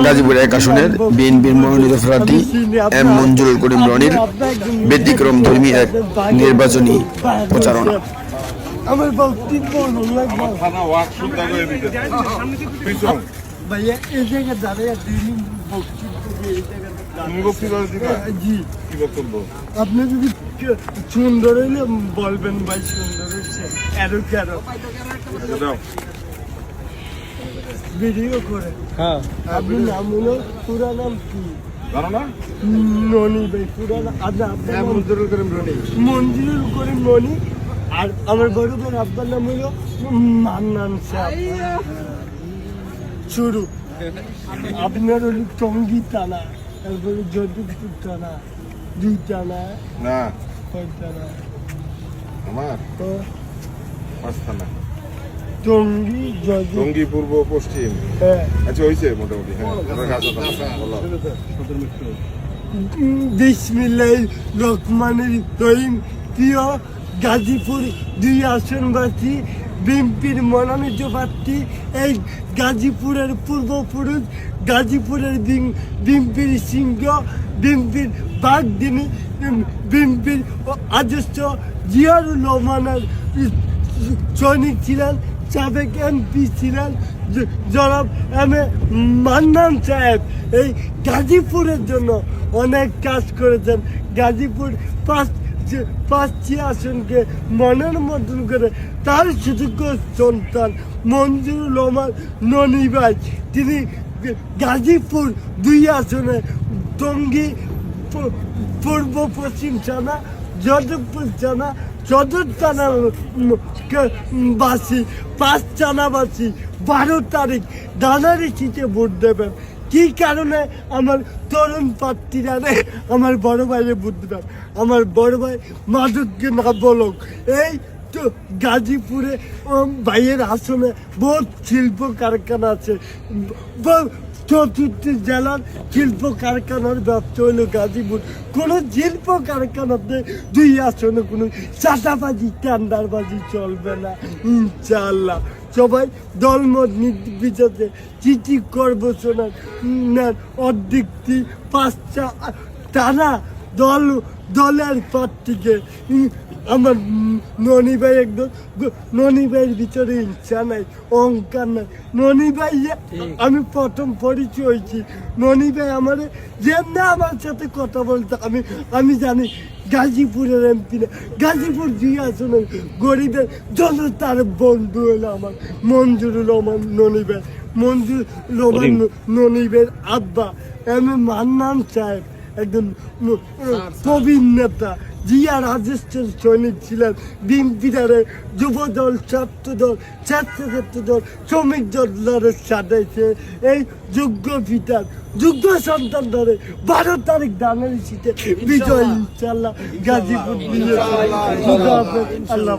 গাজীপুর 1 আসনের বিএনপির মনোনীত প্রার্থী এম মঞ্জুরুল করিম রনির ব্যতিক্রম ধর্মী এক নির্বাচনী প্রচারণা। আমার বক্তব্য ভাইয়া এই জায়গায় দাঁড়িয়ে আপনি যদি সুন্দর হইলে বলবেন ভাই সুন্দর হচ্ছে আরো কেন ভিডিও করে। হ্যাঁ আপনি নাম হলো পুরা নাম কি ননি ভাই পুরা আপনার মঞ্জুরুল করিম রনি। মঞ্জুরুল করিম রনি। আর আমার বড় বোন আপনার নাম হলো মান্নান সাহেব। শুরু আপনার হলো টঙ্গি টানা, তারপরে যদুপুর টানা, 2 টানা না 6 টানা আমার তো 5 টানা টঙ্গি টঙ্গি পূর্ব পশ্চিম। হ্যাঁ আচ্ছা হইছে মোটামুটি। হ্যাঁ বিসমিল্লাহির রহমানির রহিম। প্রিয় গাজীপুর 2 আসনবাসী, বিএনপির মনোনীত প্রার্থী, এই গাজীপুরের পূর্বপুরুষ, গাজীপুরের বিএনপির সিংহ, বিএনপির বাগদিনী, বিএনপির আদর্শ জিয়াউর রহমানের সৈনিক ছিলেন, সাবেক এমপি ছিলেন জনাব এম এ মান্নান সাহেব। এই গাজীপুরের জন্য অনেক কাজ করেছেন। গাজীপুর 5টি আসনকে মনের মতন করে তার সুযোগ্য সন্তান মঞ্জুরুল রহমান ননি ভাই, তিনি গাজীপুর 2 আসনে টঙ্গী পূর্ব পশ্চিম থানা, যদবপুর থানা, সদর থানার বাসী, 5 থানাবাসী 12 তারিখ ডানারি সিটে ভোট দেবেন। কি কারণে আমার তরুণ প্রার্থীরা আমার বড় ভাইরে ভোট দেবেন? আমার বড় ভাই মাদককে না বলক। এই তো গাজীপুরে ভাইয়ের আসনে বহুত শিল্প কারখানা আছে। 4টি জেলার শিল্প কারখানার ব্যবসা হলো গাজীপুর। কোনো শিল্প কারখানাতে 2 আসনে কোনো চাঁদাবাজি টেন্ডারবাজি চলবে না ইনশাআল্লাহ। সবাই দলমত নির্বিচারে চিঠি করবছনের অর্ধেকটি 5টা টানা দলের প্রার্থীকে আমার ননি ভাই একদম ননি ভাইয়ের ভিতরে ইচ্ছা নাই, অহংকার নাই। ননি ভাই আমি প্রথম পরিচয় হয়েছি, ননি ভাই আমার যেমনি আমার সাথে কথা বলতে আমি জানি গাজীপুরের এমপি না, গাজীপুর 2 আসনের গরিবের জনতার বন্ধু হলো আমার মঞ্জুরুল রহমান ননি ভাই। মঞ্জুর রহমান ননি ভাইয়ের আব্বা এম এ মান্নান সাহেব একজন প্রবীণ নেতা, জিয়া রাজেশের সৈনিক ছিলেন। বিএনপির যুবদল, ছাত্রদল, ছাত্রদল, শ্রমিক দলের সাথে এই যোগ্য পিতার যোগ্য সন্তান ধরে 12 তারিখ ডানারি সিটে বিজয় ইনশাআল্লাহ গাজীপুর। আল্লাহ।